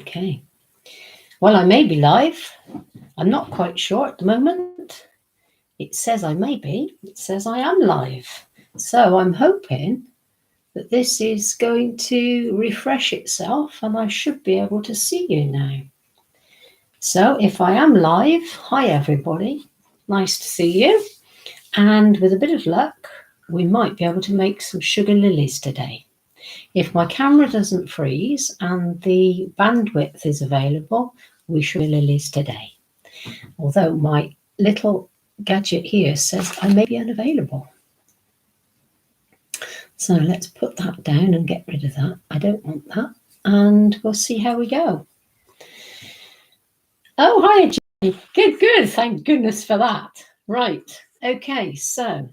Okay. Well, I may be live. I'm not quite sure at the moment. It says I may be. It says I am live. So I'm hoping that this is going to refresh itself and I should be able to see you now. So if I am live, hi everybody. Nice to see you. And with a bit of luck, we might be able to make some sugar lilies today. If my camera doesn't freeze and the bandwidth is available, we should do lilies today. Although my little gadget here says I may be unavailable. So let's put that down and get rid of that. I don't want that. And we'll see how we go. Oh, hi, Jenny. Good. Thank goodness for that. Right. Okay, so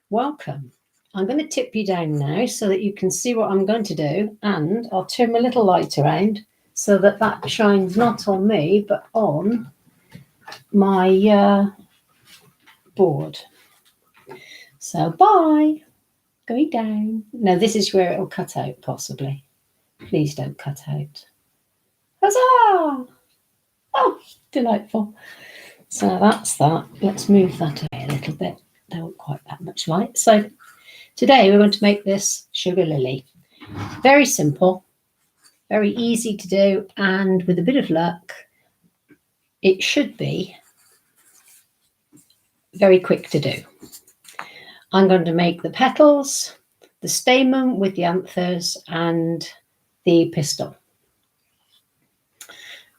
welcome. I'm going to tip you down now so that you can see what I'm going to do, and I'll turn my little light around so that that shines not on me but on my board. So bye. Going down. Now this is where it'll cut out possibly. Please don't cut out. Huzzah! Oh, delightful. So that's that. Let's move that away a little bit. There wasn't quite that much light. So today we're going to make this sugar lily. Very simple, very easy to do, and with a bit of luck, it should be very quick to do. I'm going to make the petals, the stamen with the anthers, and the pistil.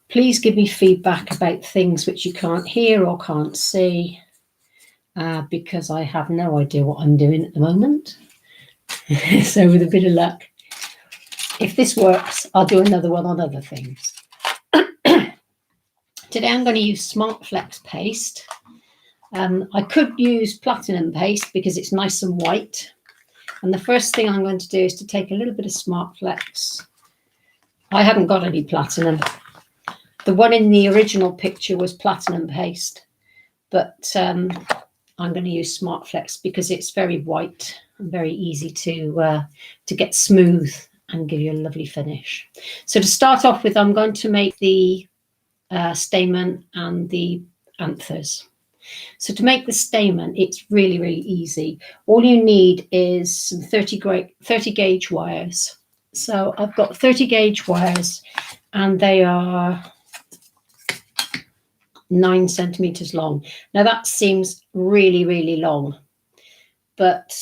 Please give me feedback about things which you can't hear or can't see, because I have no idea what I'm doing at the moment. So with a bit of luck, if this works, I'll do another one on other things. Today I'm going to use Smart Flex paste. I could use platinum paste because it's nice and white. And the first thing I'm going to do is to take a little bit of Smart Flex. I haven't got any platinum. The one in the original picture was platinum paste, but I'm going to use Smart Flex because it's very white and very easy to get smooth and give you a lovely finish. So to start off with, I'm going to make the stamen and the anthers. So to make the stamen, it's really, really easy. All you need is some 30 gauge wires. So I've got 30 gauge wires and they are 9 centimeters long. Now that seems really, really long, but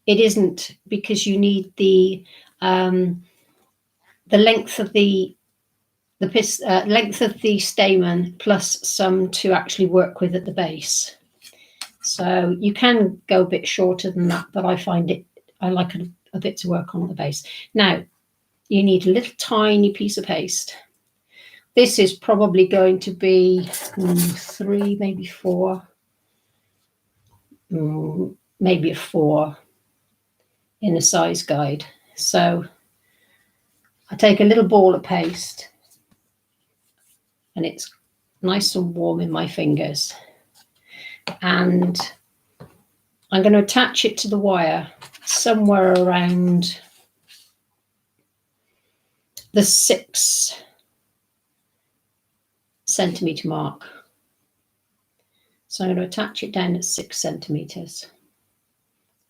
it isn't, because you need the length of the length of the stamen plus some to actually work with at the base. So you can go a bit shorter than that, but I like a bit to work on at the base. Now you need a little tiny piece of paste. This is probably going to be 3, maybe 4, maybe a 4 in the size guide. So I take a little ball of paste and it's nice and warm in my fingers. And I'm going to attach it to the wire somewhere around the 6 centimeter mark. So I'm going to attach it down at 6 centimeters.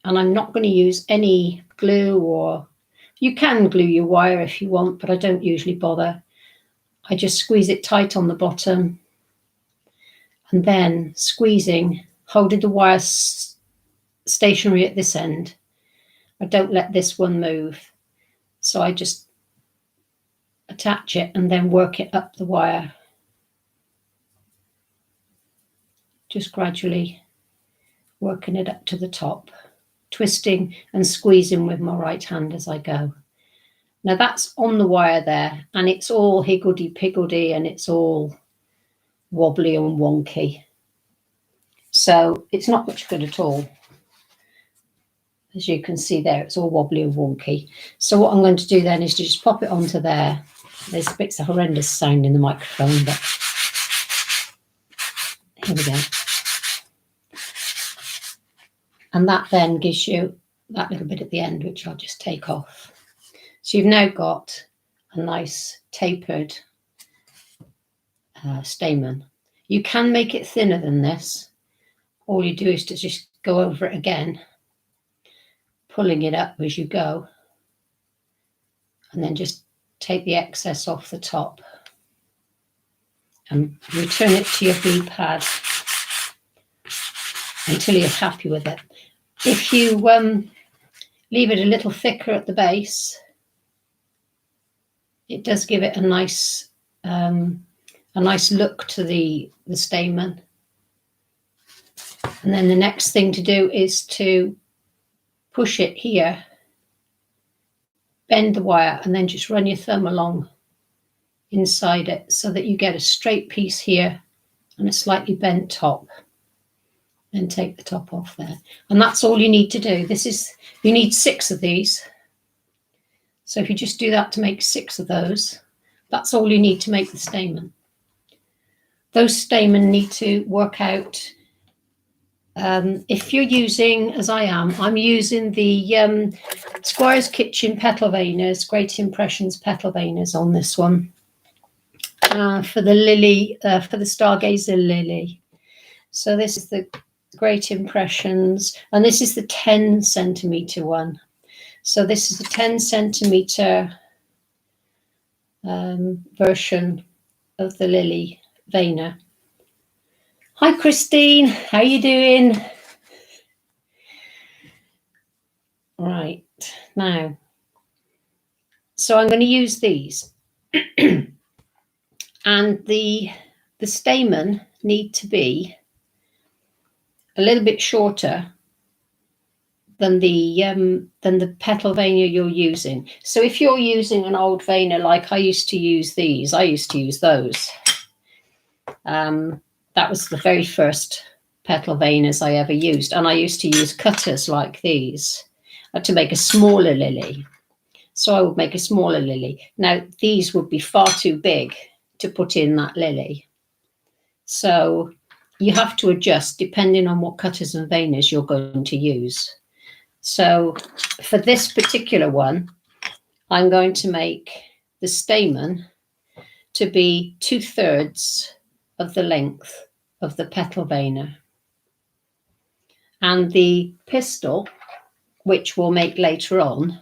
And I'm not going to use any glue, or you can glue your wire if you want, but I don't usually bother. I just squeeze it tight on the bottom and then squeezing, holding the wire stationary at this end. I don't let this one move. So I just attach it and then work it up the wire. Just gradually working it up to the top, twisting and squeezing with my right hand as I go. Now that's on the wire there, and it's all higgledy-piggledy and it's all wobbly and wonky. So it's not much good at all. As you can see there, it's all wobbly and wonky. So what I'm going to do then is to just pop it onto there. There's a horrendous sound in the microphone, but here we go. And that then gives you that little bit at the end, which I'll just take off. So you've now got a nice tapered stamen. You can make it thinner than this. All you do is to just go over it again, pulling it up as you go, and then just take the excess off the top and return it to your glue pad until you're happy with it. If you leave it a little thicker at the base, it does give it a nice look to the stamen. And then the next thing to do is to push it here, bend the wire, and then just run your thumb along inside it so that you get a straight piece here and a slightly bent top. Then take the top off there. And that's all you need to do. You need 6 of these. So if you just do that to make 6 of those, that's all you need to make the stamen. Those stamen need to work out. If you're using, as I am, I'm using the Squire's Kitchen petal veiners, Great Impressions petal veiners on this one. For the lily, for the Stargazer lily. So this is the Great Impressions, and this is the 10 centimeter one. So this is a 10 centimeter version of the lily veiner. Hi Christine, how you doing? Right, now, so I'm going to use these. And the stamen need to be a little bit shorter than the petal veiner you're using. So if you're using an old veiner like I used to use these, I used to use those. That was the very first petal veiners I ever used, and I used to use cutters like these to make a smaller lily. So I would make a smaller lily. Now these would be far too big to put in that lily. So you have to adjust depending on what cutters and veiners you're going to use. So for this particular one, I'm going to make the stamen to be 2/3 of the length of the petal veiner. And the pistil, which we'll make later on,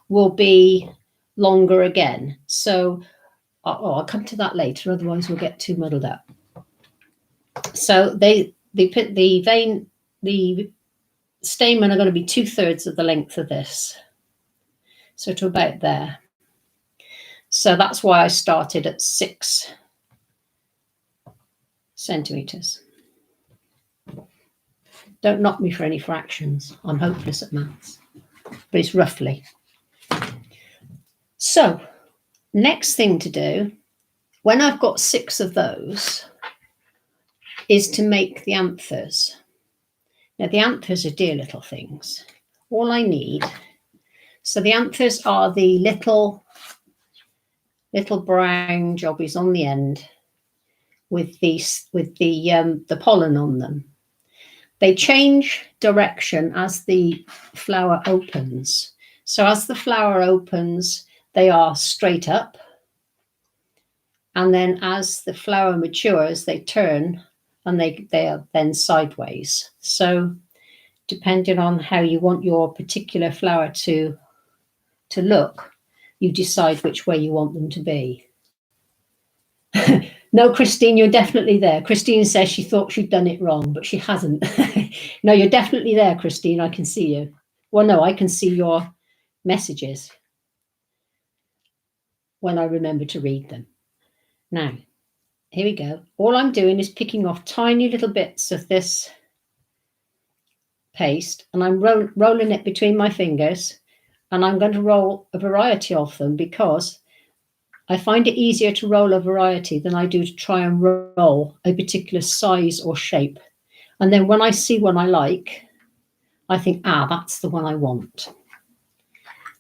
will be longer again. So I'll come to that later, otherwise we'll get too muddled up. So the stamen are going to be 2/3 of the length of this. So to about there. So that's why I started at 6 centimeters. Don't knock me for any fractions. I'm hopeless at maths, but it's roughly. So next thing to do, when I've got 6 of those, is to make the anthers. Now the anthers are dear little things. All I need, so the anthers are the little brown jobbies on the end with the pollen on them. They change direction as the flower opens. So as the flower opens, they are straight up. And then as the flower matures, they turn and they are then sideways. So depending on how you want your particular flower to look, you decide which way you want them to be. No, Christine, you're definitely there. Christine says she thought she'd done it wrong, but she hasn't. No, you're definitely there, Christine. I can see you. Well, no, I can see your messages when I remember to read them. Now, here we go. All I'm doing is picking off tiny little bits of this paste, and I'm rolling it between my fingers, and I'm going to roll a variety of them because I find it easier to roll a variety than I do to try and roll a particular size or shape. And then when I see one I like, I think, that's the one I want.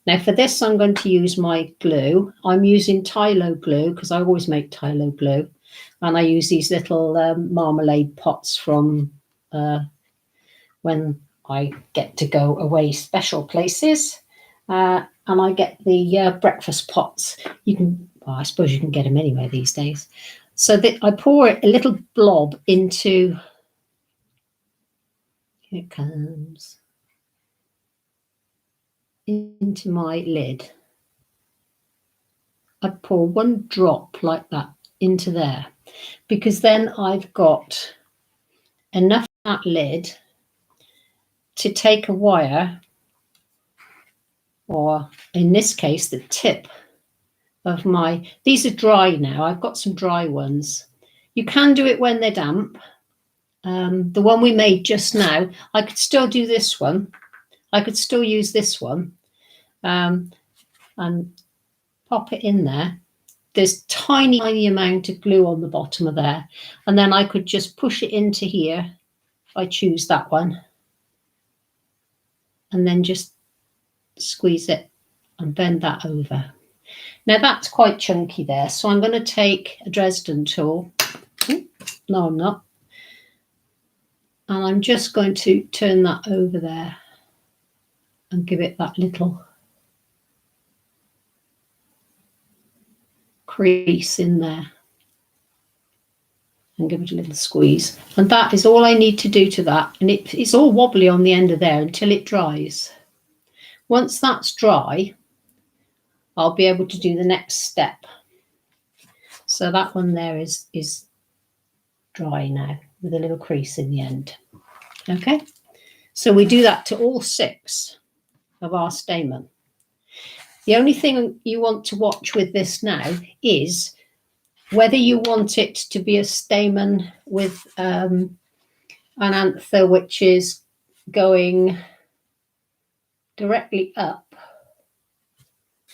Now for this, I'm going to use my glue. I'm using Tylo glue because I always make Tylo glue. And I use these little marmalade pots from when I get to go away special places. And I get the breakfast pots. You can, well, I suppose you can get them anywhere these days. So that I pour a little blob into, here it comes, into my lid. I pour one drop like that into there, because then I've got enough of that lid to take a wire, or in this case, the tip of my, these are dry now, I've got some dry ones. You can do it when they're damp. The one we made just now, I could still do this one. I could still use this one and pop it in there. There's tiny amount of glue on the bottom of there. And then I could just push it into here. I choose that one. And then just squeeze it and bend that over. Now that's quite chunky there. So I'm going to take a Dresden tool. No, I'm not. And I'm just going to turn that over there and give it that little crease in there and give it a little squeeze. And that is all I need to do to that. And it's all wobbly on the end of there until it dries. Once that's dry, I'll be able to do the next step. So that one there is dry now with a little crease in the end. Okay, so we do that to all 6 of our stamen. The only thing you want to watch with this now is whether you want it to be a stamen with an anther which is going directly up,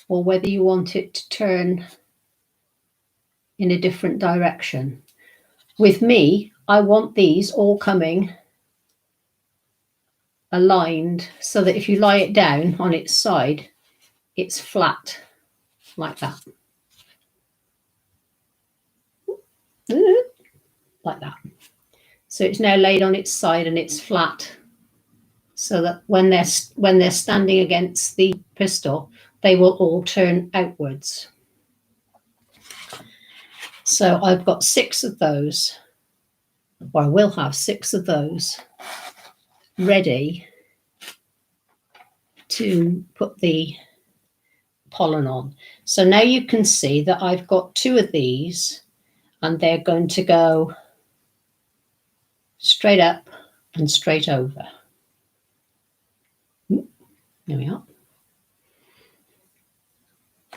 or whether you want it to turn in a different direction. With me, I want these all coming aligned so that if you lie it down on its side, it's flat like that. Like that. So it's now laid on its side and it's flat, so that when they're standing against the pistol, they will all turn outwards. So I've got 6 of those, or I will have 6 of those ready to put the pollen on. So now you can see that I've got 2 of these, and they're going to go straight up and straight over. There we are.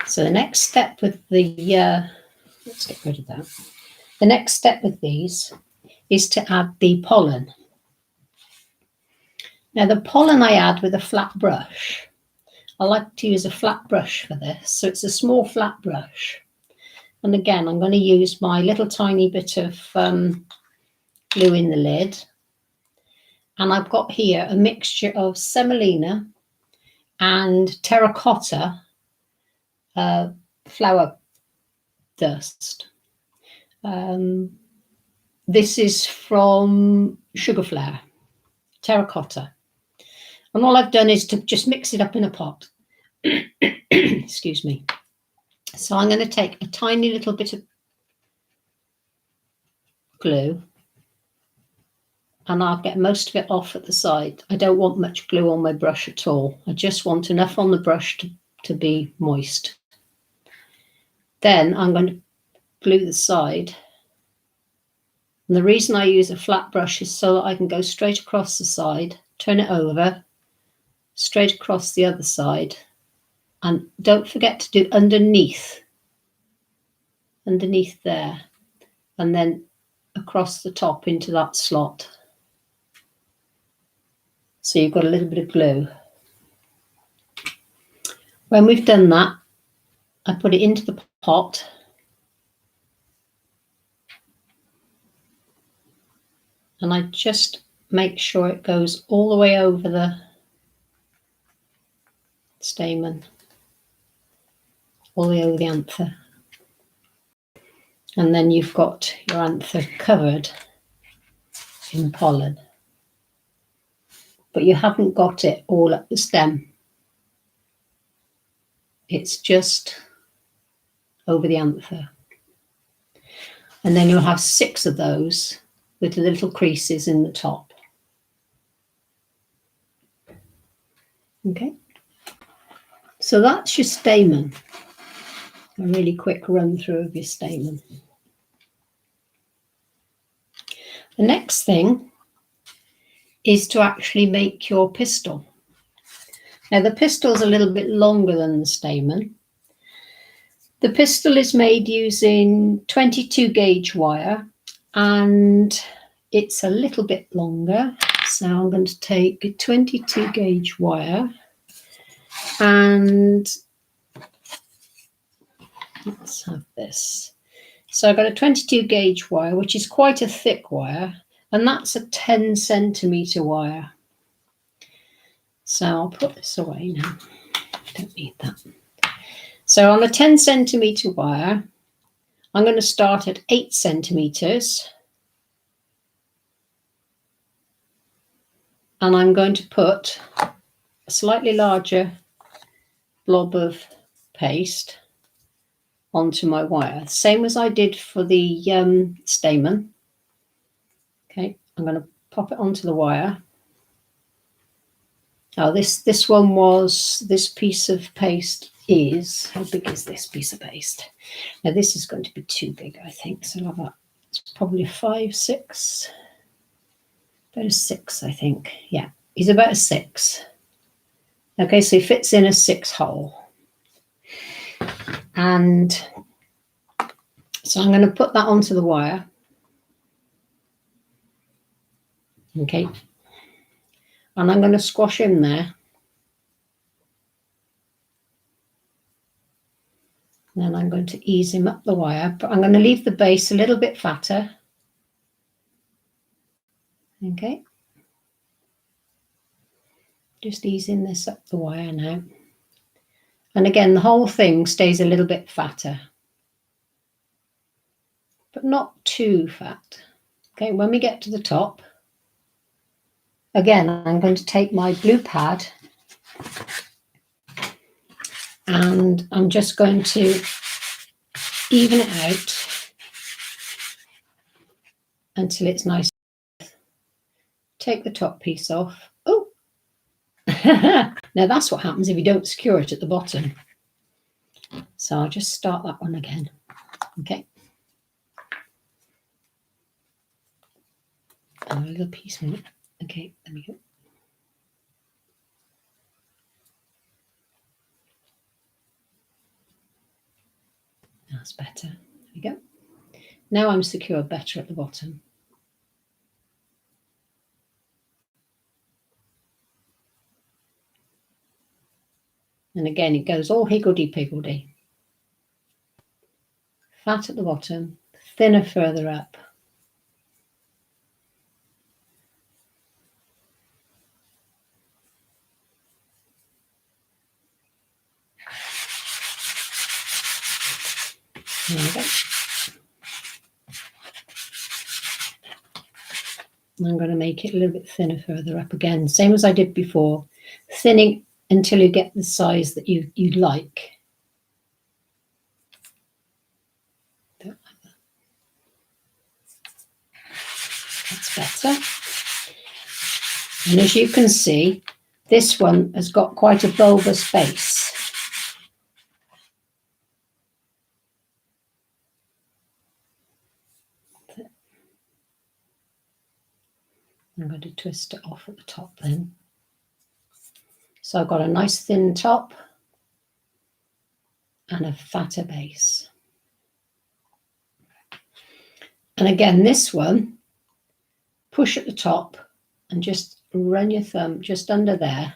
So the next step with the, let's get rid of that. The next step with these is to add the pollen. Now the pollen I add with a flat brush. I like to use a flat brush for this. So it's a small flat brush. And again, I'm going to use my little tiny bit of glue in the lid. And I've got here a mixture of semolina and terracotta flower dust. This is from Sugar Flower, terracotta. And all I've done is to just mix it up in a pot. Excuse me. So I'm going to take a tiny little bit of glue, and I'll get most of it off at the side. I don't want much glue on my brush at all. I just want enough on the brush to be moist. Then I'm going to glue the side. And the reason I use a flat brush is so that I can go straight across the side, turn it over, straight across the other side. And don't forget to do underneath there, and then across the top into that slot. So you've got a little bit of glue. When we've done that, I put it into the pot. And I just make sure it goes all the way over the stamen, all the way over the anther. And then you've got your anther covered in pollen. But you haven't got it all at the stem. It's just over the anther. And then you'll have 6 of those with the little creases in the top. Okay, so that's your stamen. A really quick run through of your stamen. The next thing is to actually make your pistil. Now the pistil is a little bit longer than the stamen. The pistil is made using 22 gauge wire, and it's a little bit longer. So I'm going to take a 22 gauge wire, and let's have this. So I've got a 22 gauge wire, which is quite a thick wire, and that's a 10 centimetre wire. So I'll put this away now. Don't need that. So on a 10 centimetre wire, I'm going to start at 8 centimetres, and I'm going to put a slightly larger blob of paste onto my wire, same as I did for the stamen. Okay, I'm going to pop it onto the wire. Oh, this one was, this piece of paste is, how big is this piece of paste? Now this is going to be too big, I think, so I'll have it's probably 5, 6, about a 6, I think. Yeah, he's about a 6. Okay, so he fits in a 6 hole. And so I'm going to put that onto the wire. Okay, and I'm going to squash in there. Then I'm going to ease him up the wire, but I'm going to leave the base a little bit fatter. Okay, just easing this up the wire now. And again, the whole thing stays a little bit fatter, but not too fat. Okay, when we get to the top, again, I'm going to take my blue pad and I'm just going to even it out until it's nice. Take the top piece off. Oh, now that's what happens if you don't secure it at the bottom. So I'll just start that one again. Okay. A little piece more. Okay, there we go. That's better. There we go. Now I'm secured better at the bottom. And again, it goes all higgledy-piggledy. Fat at the bottom, thinner further up. There we go. I'm going to make it a little bit thinner further up again, same as I did before, thinning until you get the size that you'd like. Don't like that. That's better. And as you can see, this one has got quite a bulbous base. I'm going to twist it off at the top then. So I've got a nice thin top and a fatter base. And again, this one, push at the top and just run your thumb just under there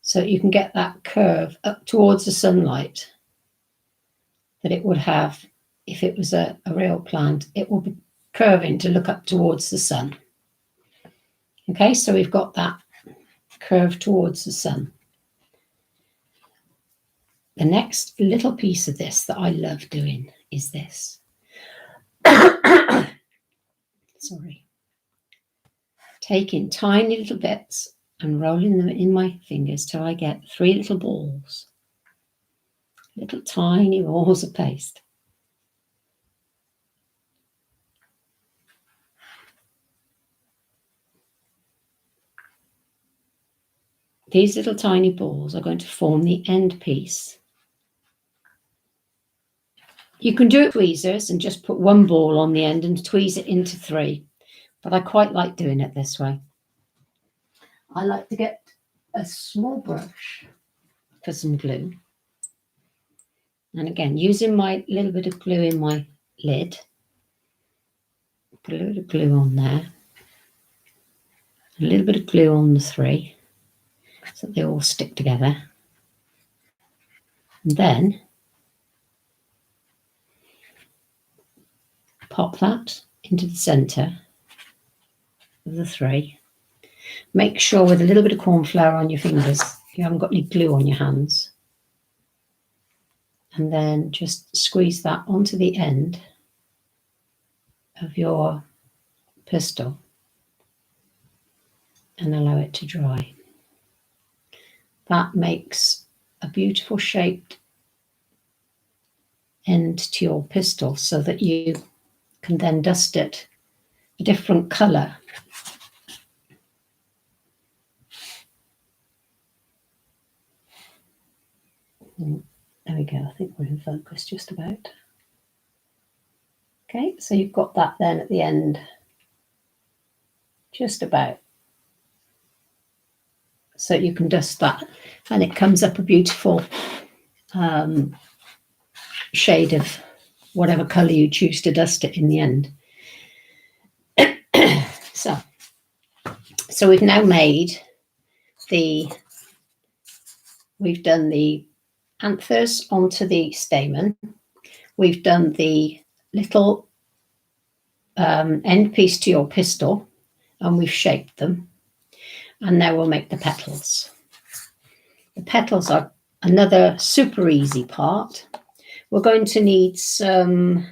so you can get that curve up towards the sunlight that it would have if it was a real plant. It will be curving to look up towards the sun. Okay, so we've got that curve towards the sun. The next little piece of this that I love doing is this. Sorry. Taking tiny little bits and rolling them in my fingers till I get 3 little balls. Little tiny balls of paste. these little tiny balls are going to form the end piece. You can do it with tweezers and just put one ball on the end and tweeze it into 3. But I quite like doing it this way. I like to get a small brush for some glue. And again, using my little bit of glue in my lid. Put a little bit of glue on there. A little bit of glue on the 3 so they all stick together. And then pop that into the centre of the 3. Make sure with a little bit of corn flour on your fingers you haven't got any glue on your hands. And then just squeeze that onto the end of your pistol and allow it to dry. That makes a beautiful shaped end to your pistol so that you can then dust it a different colour. There we go, I think we're in focus just about. Okay, so you've got that then at the end, just about. So you can dust that and it comes up a beautiful shade of whatever colour you choose to dust it in the end. So we've now made we've done the anthers onto the stamen. We've done the little end piece to your pistol and we've shaped them. And now we'll make the petals. The petals are another super easy part. We're going to need some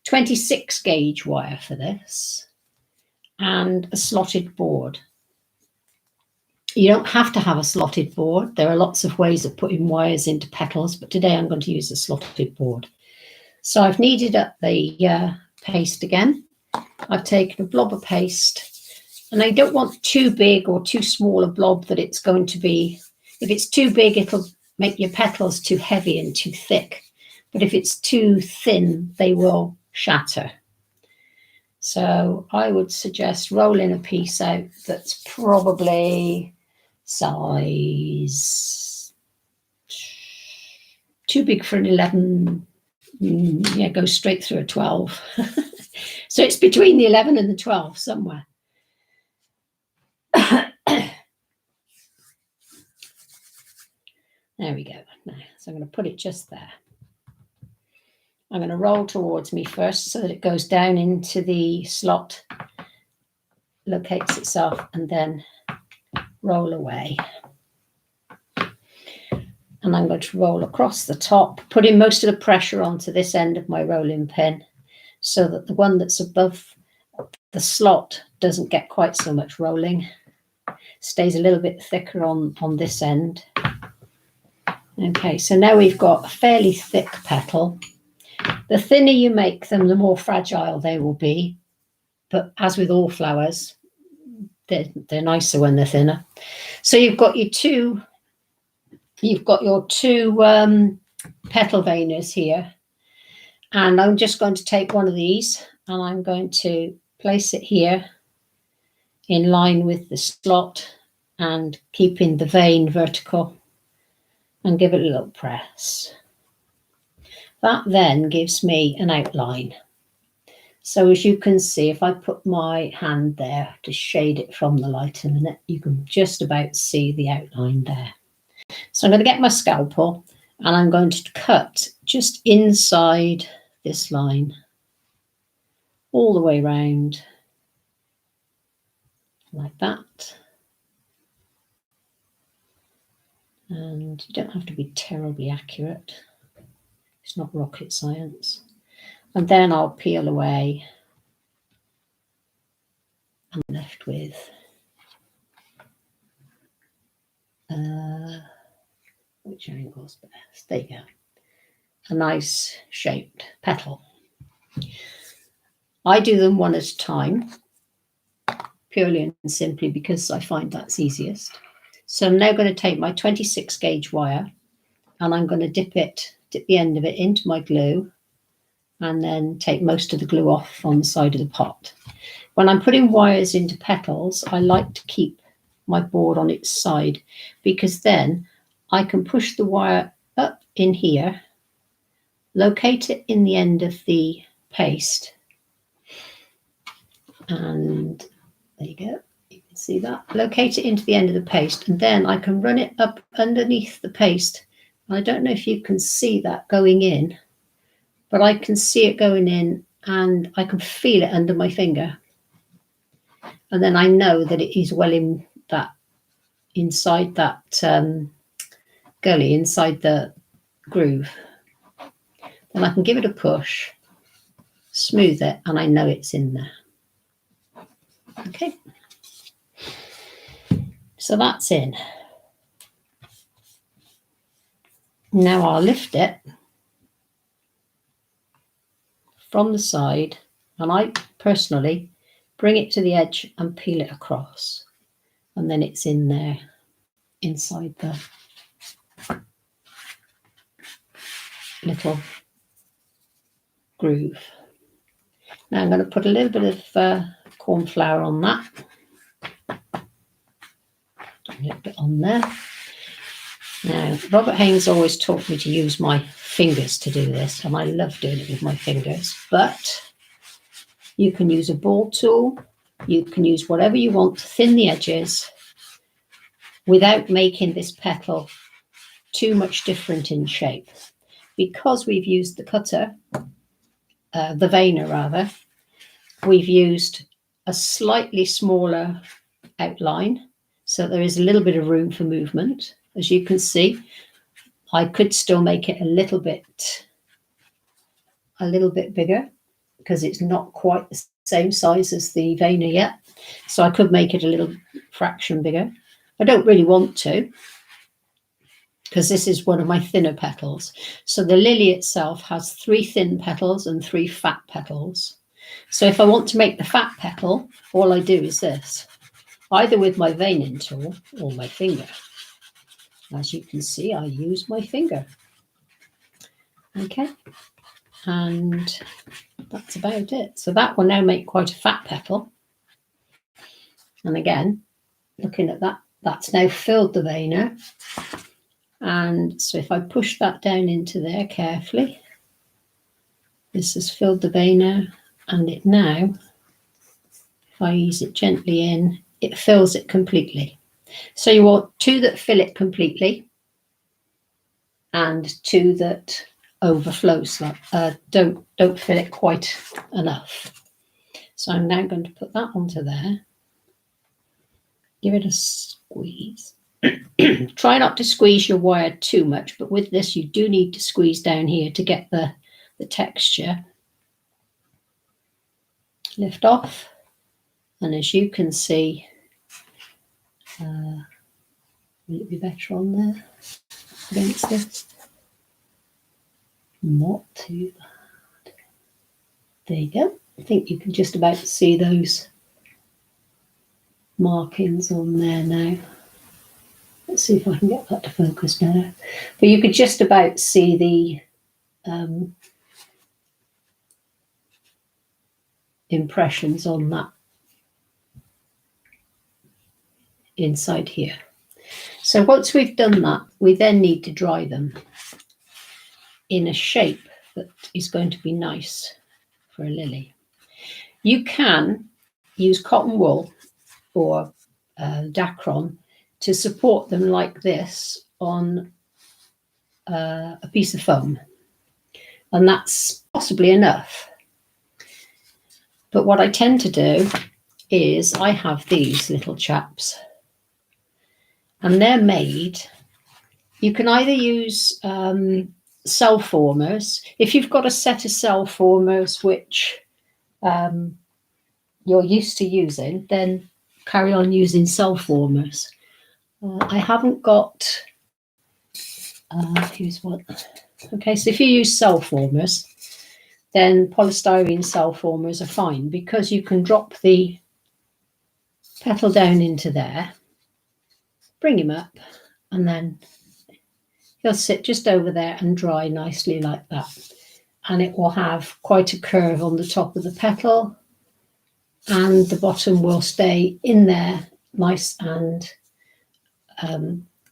26 gauge wire for this and a slotted board. You don't have to have a slotted board. There are lots of ways of putting wires into petals, but today I'm going to use a slotted board. So I've kneaded up the paste again. I've taken a blob of paste. And I don't want too big or too small a blob that it's going to be. If it's too big, it'll make your petals too heavy and too thick. But if it's too thin, they will shatter. So I would suggest rolling a piece out that's probably size too big for an 11. Yeah, go straight through a 12. So it's between the 11 and the 12 somewhere. There we go. Now, so I'm going to put it just there. I'm going to roll towards me first so that it goes down into the slot, locates itself, and then roll away. And I'm going to roll across the top, putting most of the pressure onto this end of my rolling pin so that the one that's above the slot doesn't get quite so much rolling. Stays a little bit thicker on this end. Okay, so now we've got a fairly thick petal. The thinner you make them, the more fragile they will be. But as with all flowers, they're nicer when they're thinner. So you've got your two petal veiners here. And I'm just going to take one of these and I'm going to place it here in line with the slot and keeping the vein vertical and give it a little press. That then gives me an outline. So as you can see, if I put my hand there to shade it from the light in a minute, you can just about see the outline there. So I'm going to get my scalpel and I'm going to cut just inside this line all the way around like that. And you don't have to be terribly accurate. It's not rocket science. And then I'll peel away. I'm left with which angle's best? There you go. A nice shaped petal. I do them one at a time, purely and simply because I find that's easiest. So I'm now going to take my 26 gauge wire and I'm going to dip the end of it into my glue and then take most of the glue off on the side of the pot. When I'm putting wires into petals, I like to keep my board on its side because then I can push the wire up in here, locate it in the end of the paste, and there you go. You can see that. Locate it into the end of the paste, and then I can run it up underneath the paste. I don't know if you can see that going in, but I can see it going in and I can feel it under my finger. And then I know that it is well in that, inside that gully, inside the groove. Then I can give it a push, smooth it, and I know it's in there. Okay. So that's in. Now I'll lift it from the side, and I personally bring it to the edge and peel it across, and then it's in there inside the little groove. Now I'm going to put a little bit of corn flour on that, a little bit on there. Now Robert Haynes always taught me to use my fingers to do this, and I love doing it with my fingers, but you can use a ball tool, you can use whatever you want to thin the edges without making this petal too much different in shape. Because we've used the cutter, the veiner rather, we've used a slightly smaller outline, so there is a little bit of room for movement. As you can see, I could still make it a little bit bigger because it's not quite the same size as the veiner yet. So I could make it a little fraction bigger. I don't really want to because this is one of my thinner petals. So the lily itself has 3 thin petals and 3 fat petals. So if I want to make the fat petal, all I do is this, either with my veining tool or my finger. As you can see, I use my finger. Okay, and that's about it. So that will now make quite a fat petal. And again, looking at that, that's now filled the veiner. And so if I push that down into there carefully, this has filled the veiner, and it now, if I ease it gently in, it fills it completely. So you want 2 that fill it completely and 2 that overflows, don't fill it quite enough. So I'm now going to put that onto there. Give it a squeeze. Try not to squeeze your wire too much, but with this you do need to squeeze down here to get the texture. Lift off, and as you can see, will it be better on there against this? Not too bad. There you go. I think you can just about see those markings on there now. Let's see if I can get that to focus better. But you could just about see the impressions on that inside here. So once we've done that, we then need to dry them in a shape that is going to be nice for a lily. You can use cotton wool or dacron to support them like this on a piece of foam, and that's possibly enough. But what I tend to do is I have these little chaps, and they're made, you can either use cell formers. If you've got a set of cell formers which you're used to using, then carry on using cell formers. I haven't got, here's one. Okay, so if you use cell formers, then polystyrene cell formers are fine because you can drop the petal down into there bring him up, and then he'll sit just over there and dry nicely like that. And it will have quite a curve on the top of the petal, and the bottom will stay in there nice and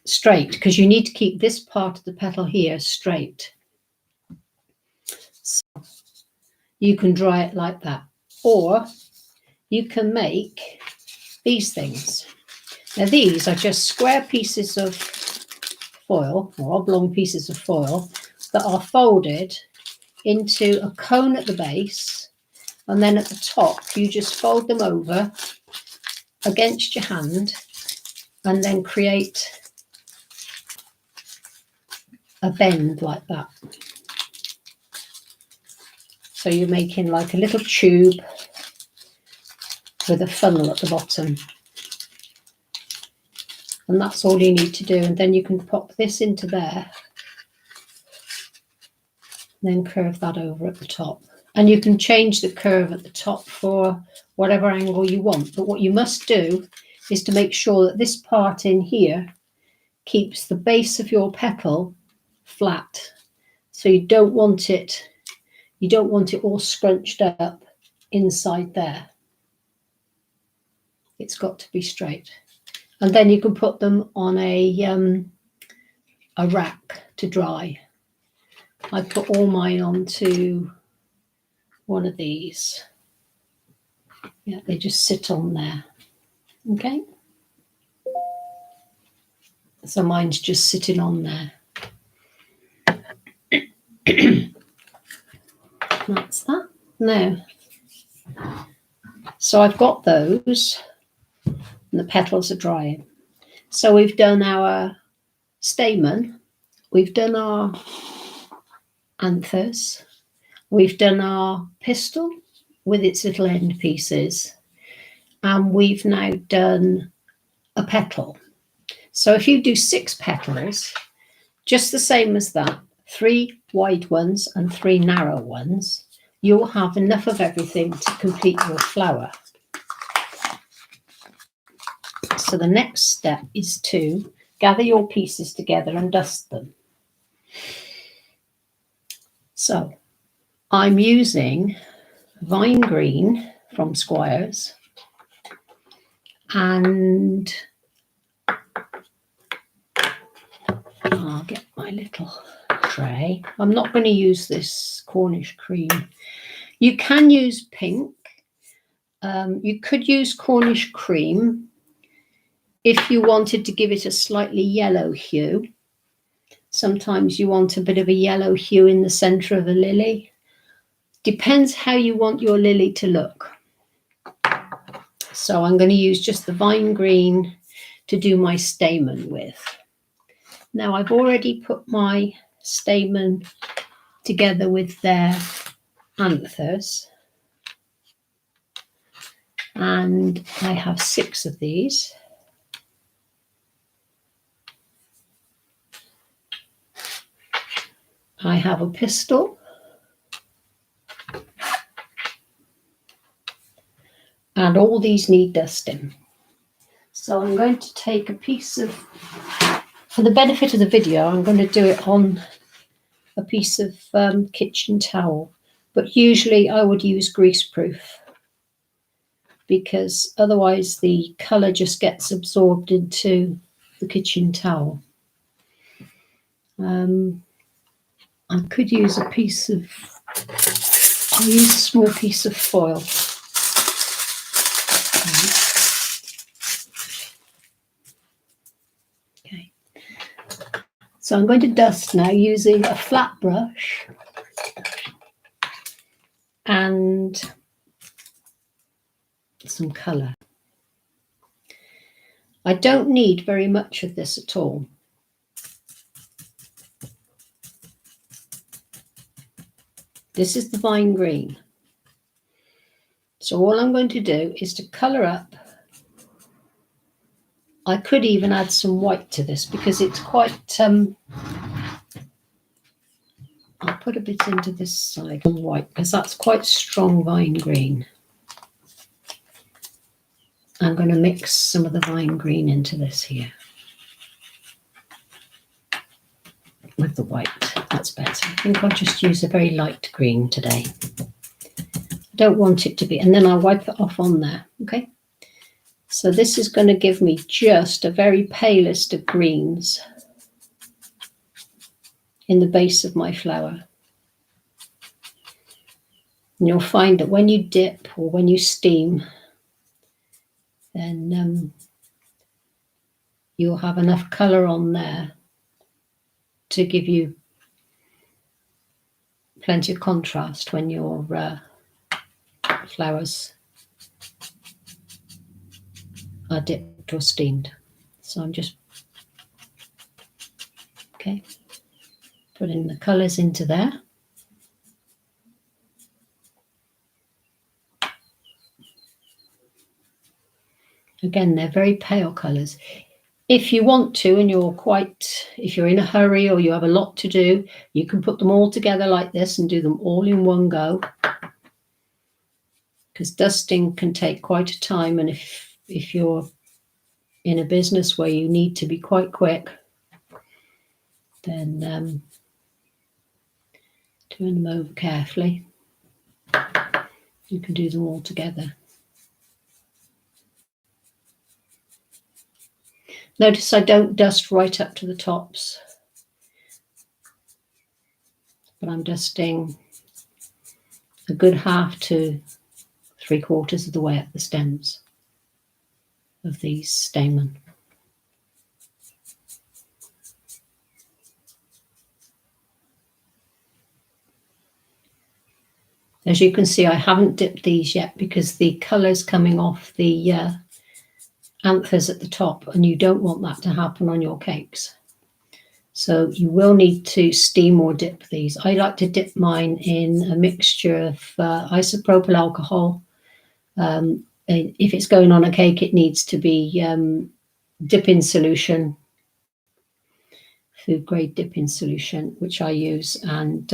straight, because you need to keep this part of the petal here straight. So you can dry it like that, or you can make these things. Now these are just square pieces of foil, or oblong pieces of foil, that are folded into a cone at the base, and then at the top you just fold them over against your hand and then create a bend like that. So you're making like a little tube with a funnel at the bottom. And that's all you need to do. And then you can pop this into there, then curve that over at the top. And you can change the curve at the top for whatever angle you want. But what you must do is to make sure that this part in here keeps the base of your petal flat. So you don't want it all scrunched up inside there. It's got to be straight. And then you can put them on a rack to dry. I put all mine onto one of these. Yeah, they just sit on there. Okay. So mine's just sitting on there. That's that. Now, so I've got those, and the petals are drying. So we've done our stamen, we've done our anthers, we've done our pistil with its little end pieces, and we've now done a petal. So if you do 6 petals, just the same as that, 3 wide ones and 3 narrow ones, you'll have enough of everything to complete your flower. So the next step is to gather your pieces together and dust them. So I'm using Vine Green from Squires, and I'll get my little tray. I'm not going to use this Cornish cream. You can use pink. You could use Cornish cream if you wanted to give it a slightly yellow hue. Sometimes you want a bit of a yellow hue in the center of a lily. Depends how you want your lily to look. So I'm going to use just the Vine Green to do my stamen with. Now I've already put my stamen together with their anthers, and I have 6 of these. I have a pistil, and all these need dusting. So I'm going to take a piece of, for the benefit of the video, I'm going to do it on a piece of kitchen towel, but usually I would use greaseproof, because otherwise the colour just gets absorbed into the kitchen towel. I could use a piece of, I'll use a small piece of foil. Okay. So I'm going to dust now using a flat brush and some colour. I don't need very much of this at all. This is the Vine Green. So all I'm going to do is to colour up. I could even add some white to this because it's quite, I'll put a bit into this side of white because that's quite strong Vine Green. I'm going to mix some of the Vine Green into this here. of the white. That's better. I think I'll just use a very light green today. I don't want it to be, and then I'll wipe it off on there, okay? So this is going to give me just a very palest of greens in the base of my flower. And you'll find that when you dip or when you steam, then you'll have enough colour on there to give you plenty of contrast when your flowers are dipped or steamed. So I'm just, okay, putting the colours into there. Again, they're very pale colours. If you want to, and if you're in a hurry or you have a lot to do, you can put them all together like this and do them all in one go. Because dusting can take quite a time, and if you're in a business where you need to be quite quick, then turn them over carefully. You can do them all together. Notice I don't dust right up to the tops, but I'm dusting a good 1/2 to 3/4 of the way up the stems of these stamen. As you can see, I haven't dipped these yet because the colour's coming off the anthers at the top, and you don't want that to happen on your cakes. So you will need to steam or dip these. I like to dip mine in a mixture of isopropyl alcohol. If it's going on a cake, it needs to be dip-in solution, food grade dip-in solution, which I use, and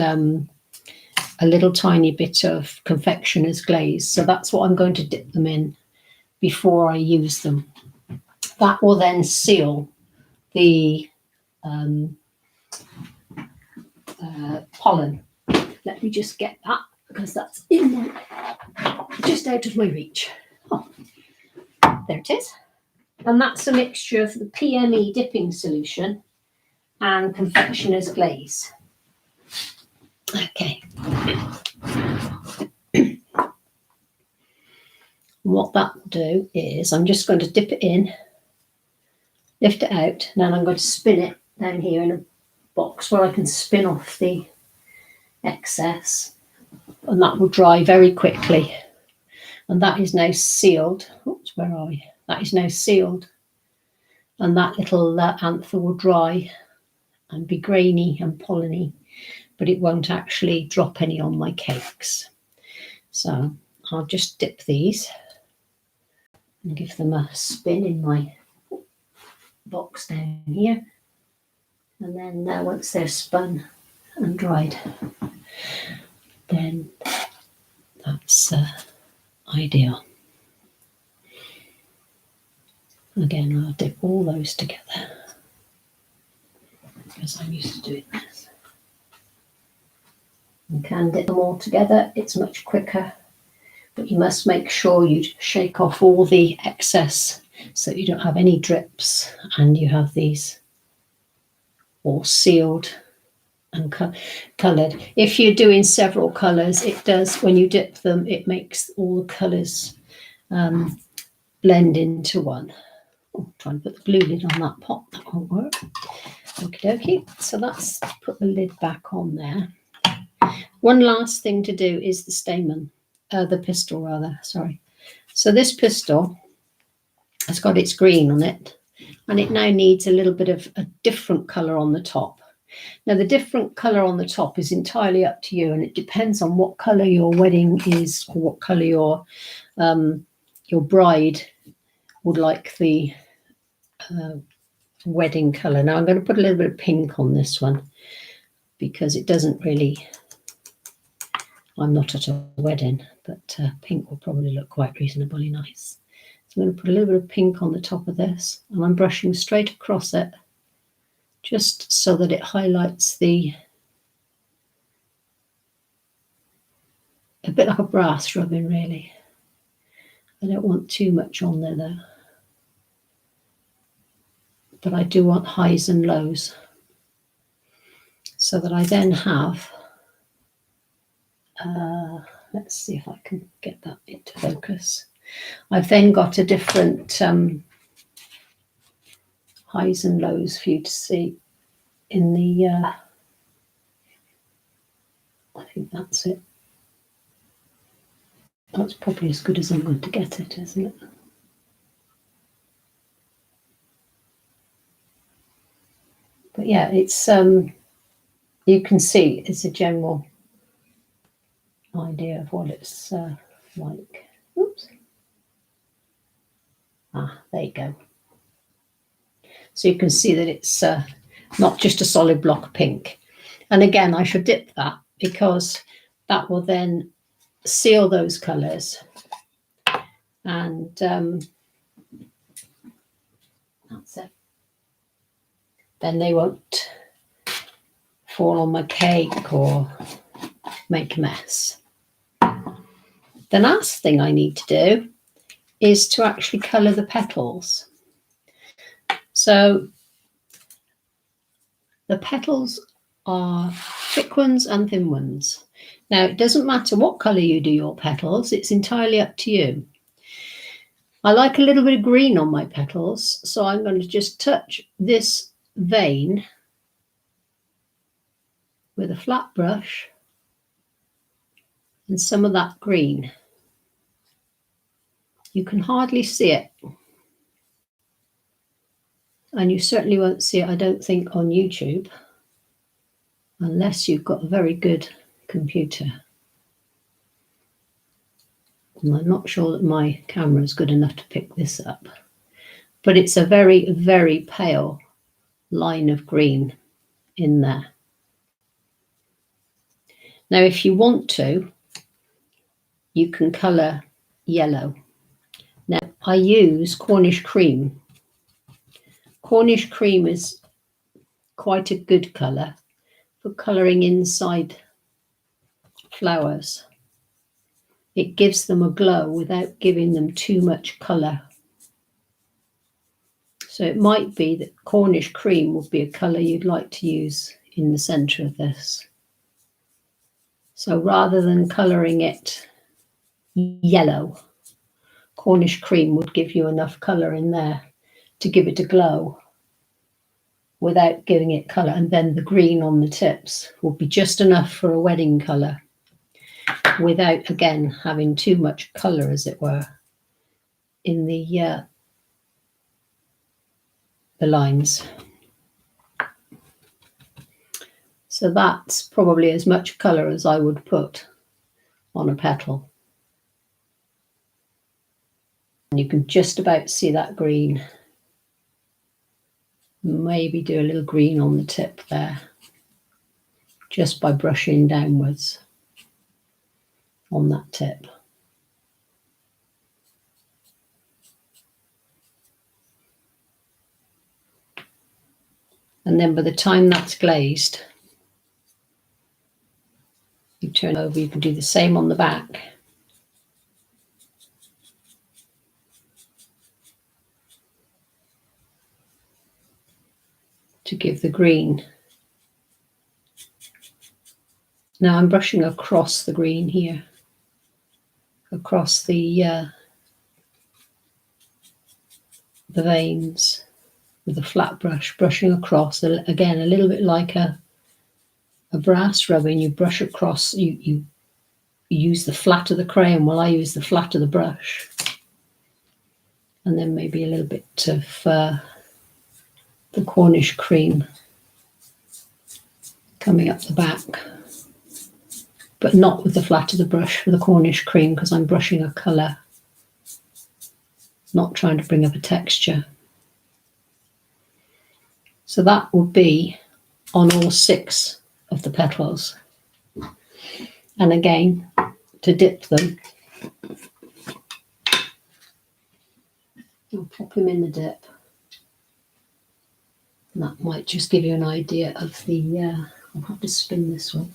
a little tiny bit of confectioner's glaze. So that's what I'm going to dip them in before I use them. That will then seal the pollen. Let me just get that, because that's just out of my reach. Oh, there it is. And that's a mixture of the PME dipping solution and confectioner's glaze. Okay. What that will do is I'm just going to dip it in, lift it out, and then I'm going to spin it down here in a box where I can spin off the excess, and that will dry very quickly. And that is now sealed. Oops, where are we? That is now sealed, and that little anther will dry and be grainy and polleny, but it won't actually drop any on my cakes. So I'll just dip these and give them a spin in my box down here, and then once they're spun and dried, then that's ideal. Again, I'll dip all those together because I'm used to doing this. You can dip them all together, it's much quicker, but you must make sure you shake off all the excess so you don't have any drips, and you have these all sealed and coloured. If you're doing several colours, it does, when you dip them, it makes all the colours blend into one. I'm trying to put the glue lid on that pot, that won't work. Okie dokie, so let's put the lid back on there. One last thing to do is the stamen, the pistil rather, sorry. So this pistil has got its green on it, and it now needs a little bit of a different colour on the top. Now the different colour on the top is entirely up to you, and it depends on what colour your wedding is, or what colour your bride would like the wedding colour. Now I'm going to put a little bit of pink on this one because it doesn't really, I'm not at a wedding, but pink will probably look quite reasonably nice. So I'm going to put a little bit of pink on the top of this, and I'm brushing straight across it just so that it highlights a bit like a brass rubbing, really. I don't want too much on there though, but I do want highs and lows, so that I then have, let's see if I can get that into focus. I've then got a different highs and lows for you to see in the, I think that's it. That's probably as good as I'm going to get it, isn't it? But yeah, it's you can see it's a general idea of what it's like. Oops. Ah, there you go. So you can see that it's not just a solid block of pink. And again, I should dip that because that will then seal those colours, and that's it. Then they won't fall on my cake or make a mess. The last thing I need to do is to actually colour the petals. So the petals are thick ones and thin ones. Now, it doesn't matter what colour you do your petals, it's entirely up to you. I like a little bit of green on my petals, so I'm going to just touch this vein with a flat brush and some of that green. You can hardly see it, and you certainly won't see it, I don't think, on YouTube, unless you've got a very good computer. And I'm not sure that my camera is good enough to pick this up, but it's a very, very pale line of green in there. Now, if you want to, you can colour yellow. Now, I use Cornish cream. Cornish cream is quite a good colour for colouring inside flowers. It gives them a glow without giving them too much colour. So it might be that Cornish cream would be a colour you'd like to use in the centre of this. So rather than colouring it yellow, Cornish cream would give you enough colour in there to give it a glow without giving it colour. And then the green on the tips will be just enough for a wedding colour without, again, having too much colour, as it were, in the lines. So that's probably as much colour as I would put on a petal. And you can just about see that green. Maybe do a little green on the tip there, just by brushing downwards on that tip. And then by the time that's glazed, you turn over, you can do the same on the back. To give the green. Now I'm brushing across the green here, across the veins with a flat brush, brushing across, again, a little bit like a brass rubbing. You brush across, you use the flat of the crayon while I use the flat of the brush. And then maybe a little bit of the Cornish cream coming up the back, but not with the flat of the brush for the Cornish cream, because I'm brushing a colour, not trying to bring up a texture. So that would be on all 6 of the petals. And again, to dip them, I'll pop them in the dip. And that might just give you an idea of the, I'll have to spin this one.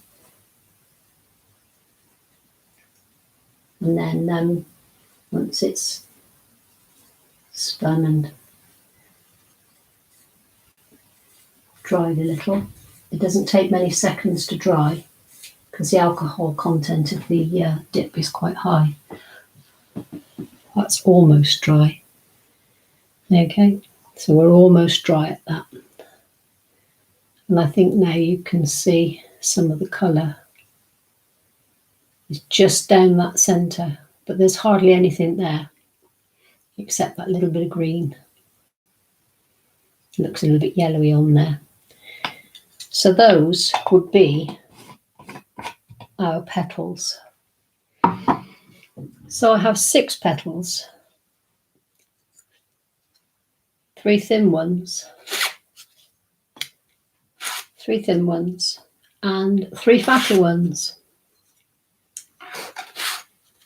And then once it's spun and dried a little, it doesn't take many seconds to dry because the alcohol content of the dip is quite high. That's almost dry. Okay, so we're almost dry at that. And I think now you can see some of the colour is just down that centre, but there's hardly anything there except that little bit of green. It looks a little bit yellowy on there. So those would be our petals. So I have 6 petals, 3 thin ones, 3 thin ones, and 3 fatter ones.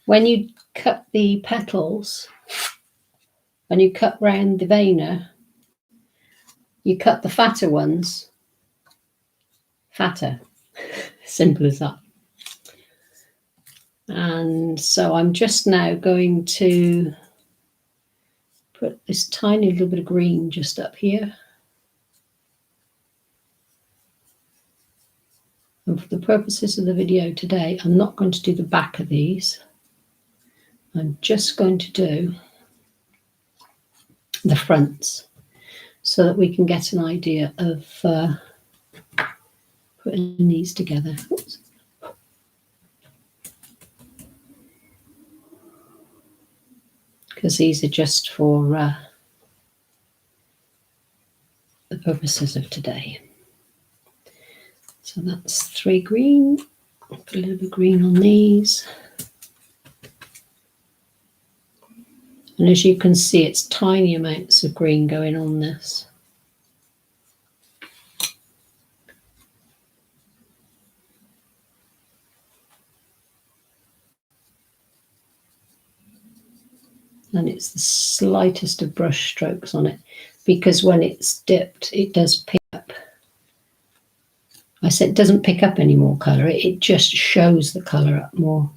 When you cut the petals, when you cut round the veiner, you cut the fatter ones fatter. Simple as that. And so I'm just now going to put this tiny little bit of green just up here. And for the purposes of the video today, I'm not going to do the back of these. I'm just going to do the fronts so that we can get an idea of putting these together. Oops. Because these are just for the purposes of today. So that's 3 green. Put a little bit of green on these. And as you can see, it's tiny amounts of green going on this. And it's the slightest of brush strokes on it, because when it's dipped, it does pick up. I said it doesn't pick up any more colour, it just shows the colour up more.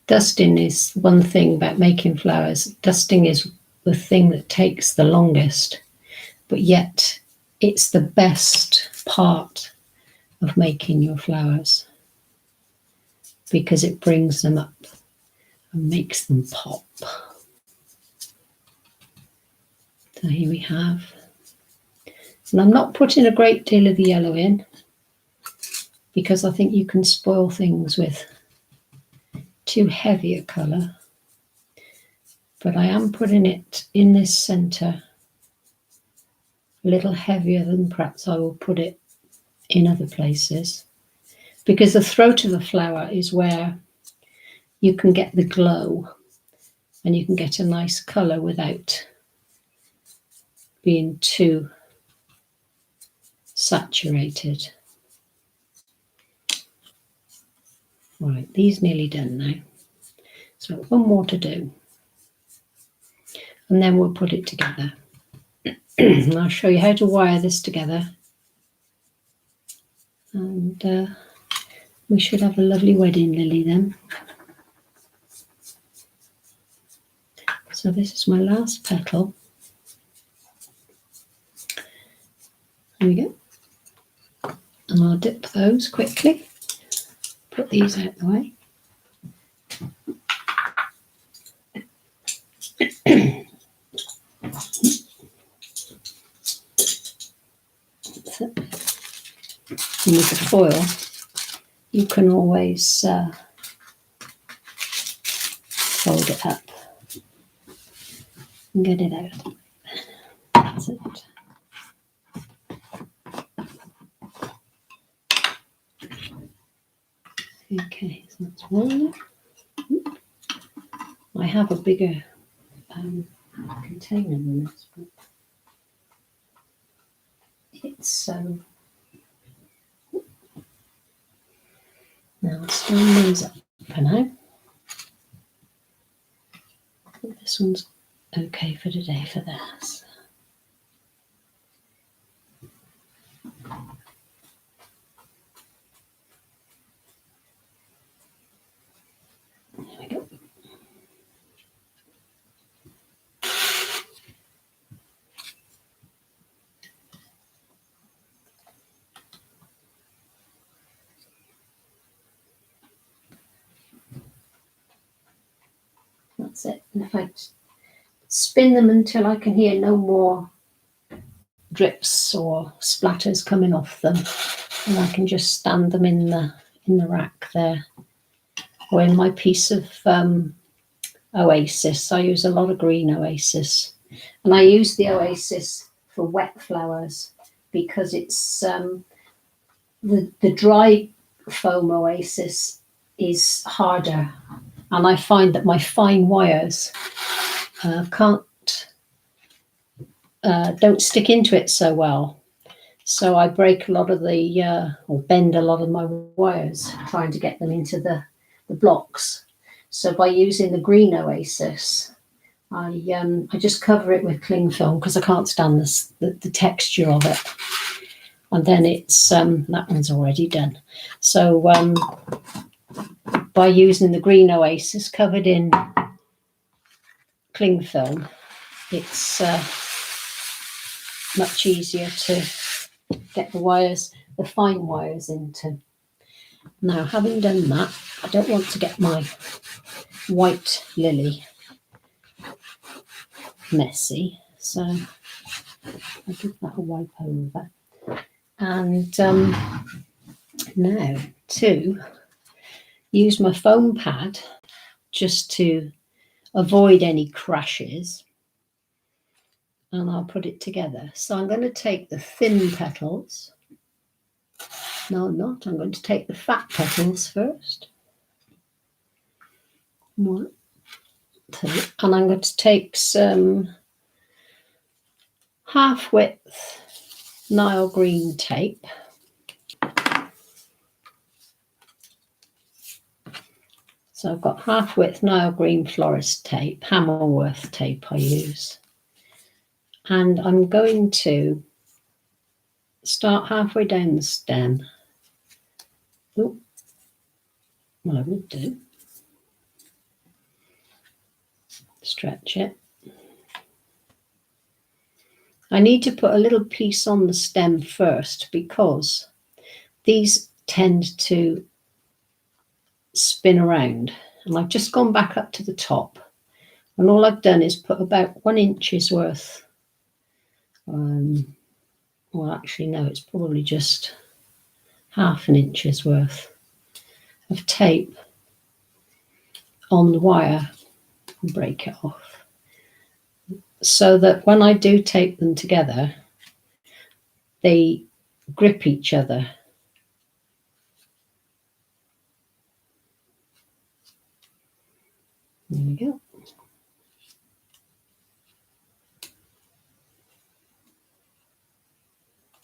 Dusting is one thing about making flowers. Dusting is the thing that takes the longest, but yet it's the best part of making your flowers, because it brings them up and makes them pop. So here we have, and I'm not putting a great deal of the yellow in because I think you can spoil things with too heavy a colour, but I am putting it in this centre a little heavier than perhaps I will put it in other places, because the throat of the flower is where you can get the glow and you can get a nice colour without being too saturated. Right, these nearly done now. So one more to do. And then we'll put it together. And I'll show you how to wire this together. And we should have a lovely wedding lily then. So this is my last petal. There we go. And I'll dip those quickly. Put these out the way. So, and with the foil, you can always fold it up and get it out. That's it. Okay, so that's one. I have a bigger container than this, but it's so. Now I'll stand these up for now. This one's okay for today for this. There we go. That's it. And if I spin them until I can hear no more drips or splatters coming off them, and I can just stand them in the rack there, or in my piece of Oasis. I use a lot of green Oasis, and I use the Oasis for wet flowers because it's the dry foam Oasis is harder, and I find that my fine wires don't stick into it so well. So I break a lot of or bend a lot of my wires trying to get them into the blocks. So by using the green Oasis, I just cover it with cling film because I can't stand the texture of it. And then it's that one's already done. So by using the green Oasis covered in cling film, it's much easier to get the fine wires into. Now, having done that, I don't want to get my white lily messy, so I'll give that a wipe over. And now to use my foam pad just to avoid any crashes, and I'll put it together. So I'm going to take the thin petals. No, I'm not. I'm going to take the fat petals first. 1, 2, and I'm going to take some half width Nile green tape. So I've got half width Nile green florist tape, Hammerworth tape I use. And I'm going to start halfway down the stem. Oh, well, I would do. Stretch it. I need to put a little piece on the stem first because these tend to spin around, and I've just gone back up to the top, and all I've done is put about 1 inch's worth, well actually no, it's probably just half an inch's worth of tape on the wire and break it off, so that when I do tape them together they grip each other. There we go.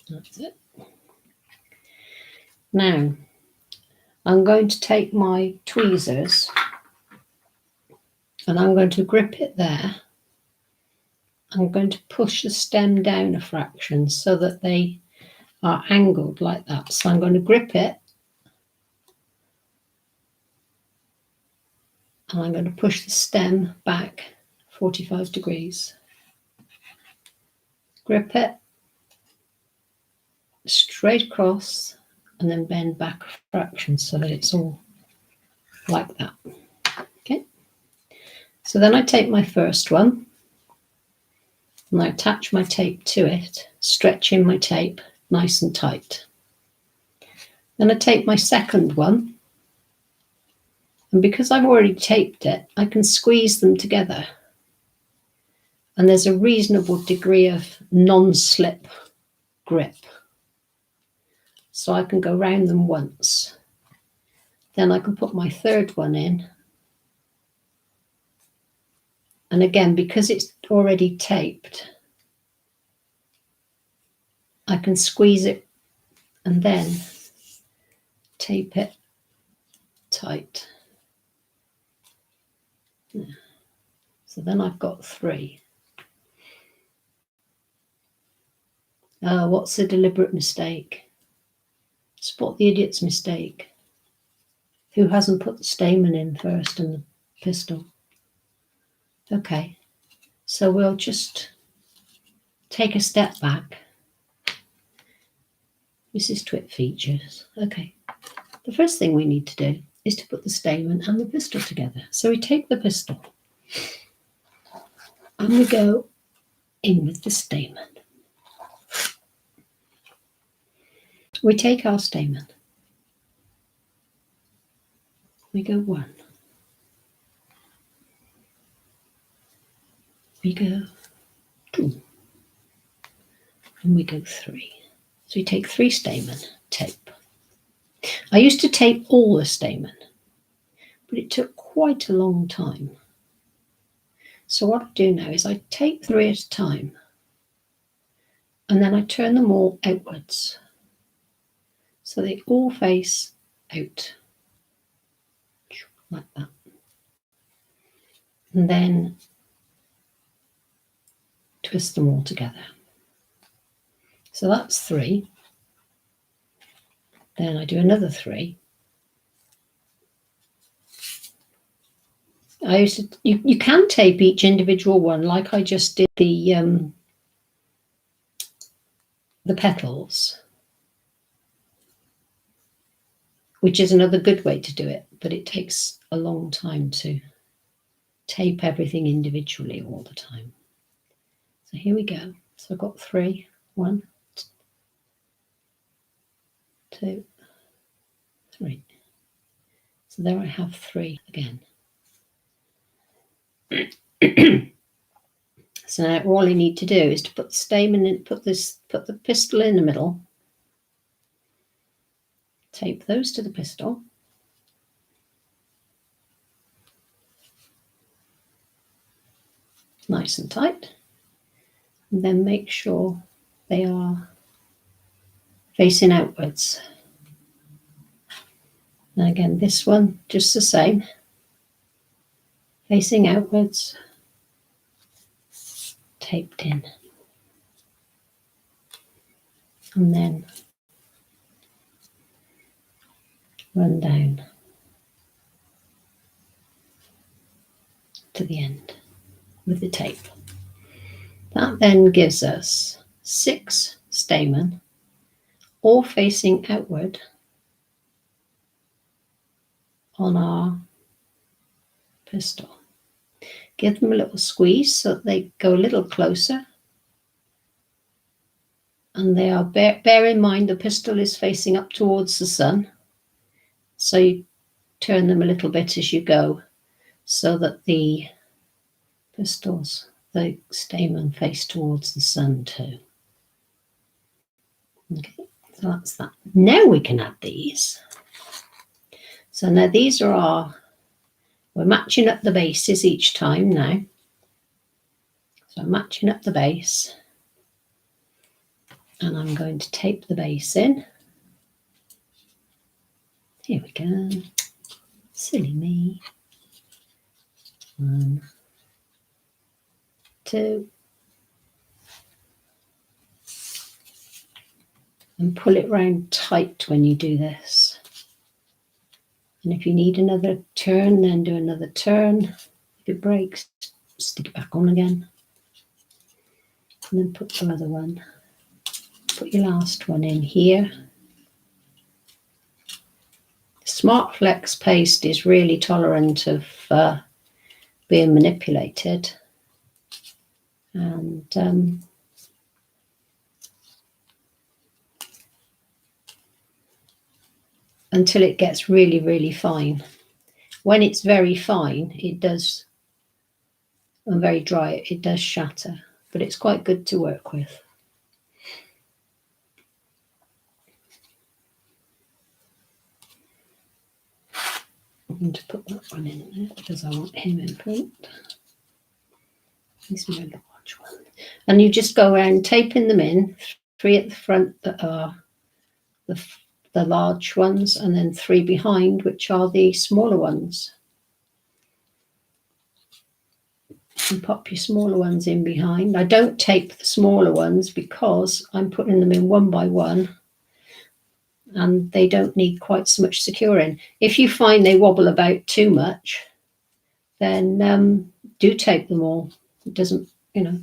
That's it. Now I'm going to take my tweezers and I'm going to grip it there. I'm going to push the stem down a fraction so that they are angled like that. So I'm going to grip it and I'm going to push the stem back 45 degrees. Grip it straight across and then bend back a fraction so that it's all like that. Okay. So then I take my first one and I attach my tape to it, stretching my tape nice and tight. Then I take my second one, and because I've already taped it, I can squeeze them together. And there's a reasonable degree of non-slip grip. So I can go round them once. Then I can put my third one in. And again, because it's already taped, I can squeeze it and then tape it tight. So then I've got 3. What's a deliberate mistake? Spot the idiot's mistake. Who hasn't put the stamen in first and the pistil? Okay, so we'll just take a step back. This is twit features. Okay, the first thing we need to do is to put the stamen and the pistil together. So we take the pistil and we go in with the stamen. We take our stamen. We go 1. We go 2. And we go 3. So we take 3 stamen, tape. I used to tape all the stamen, but it took quite a long time. So what I do now is I tape 3 at a time, and then I turn them all outwards. So they all face out, like that. And then twist them all together. So that's 3. Then I do another 3. I used to, you can tape each individual one like I just did the petals, which is another good way to do it, but it takes a long time to tape everything individually all the time. So here we go. So I've got 3. 1, 2, 3. So there I have 3 again. So now all I need to do is to put the stamen in, put the pistil in the middle, tape those to the pistil, nice and tight, and then make sure they are facing outwards. And again, this one just the same, facing outwards, taped in, and then run down to the end with the tape. That then gives us 6 stamen, all facing outward on our pistil. Give them a little squeeze so that they go a little closer. And they are, bear in mind the pistil is facing up towards the sun. So you turn them a little bit as you go so that the pistils, the stamen, face towards the sun too. Okay, so that's that. Now we can add these. So now these are we're matching up the bases each time now. So I'm matching up the base. And I'm going to tape the base in. Here we go. Silly me. 1, 2. And pull it round tight when you do this. And if you need another turn, then do another turn. If it breaks, stick it back on again. And then put the other one. Put your last one in here. Smart Flex paste is really tolerant of being manipulated. And until it gets really, really fine. When it's very fine, it does, and very dry, it does shatter, but it's quite good to work with. I'm going to put that one in there because I want him in front. He's my large one. And you just go around taping them in, 3 at the front that are the large ones, and then 3 behind, which are the smaller ones. and pop your smaller ones in behind. I don't tape the smaller ones because I'm putting them in one by one and they don't need quite so much securing. If you find they wobble about too much, then do tape them all. It doesn't, you know.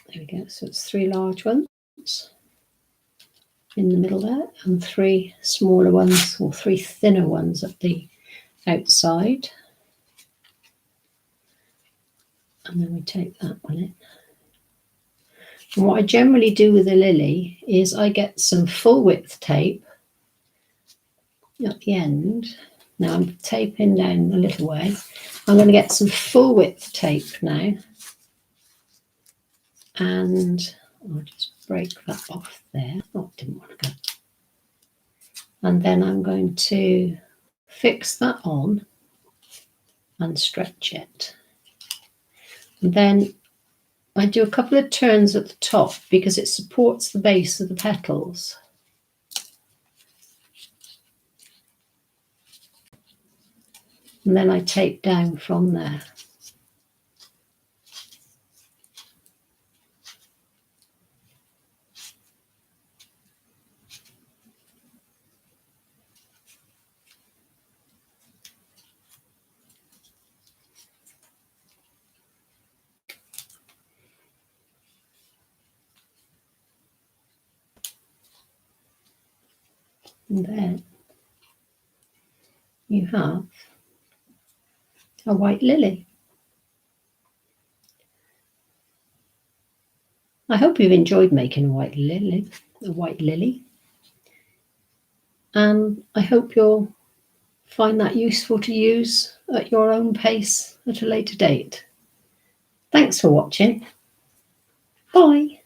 There we go. So it's 3 large ones in the middle there and 3 smaller ones or 3 thinner ones at the outside. And then we take that one in. And what I generally do with a lily is I get some full width tape at the end. Now I'm taping down a little way. I'm going to get some full width tape now. And I'll just break that off there. Oh, didn't want to go. And then I'm going to fix that on and stretch it. And then I do a couple of turns at the top because it supports the base of the petals. And then I tape down from there. And then you have a white lily. I hope you've enjoyed making a white lily. And I hope you'll find that useful to use at your own pace at a later date. Thanks for watching. Bye.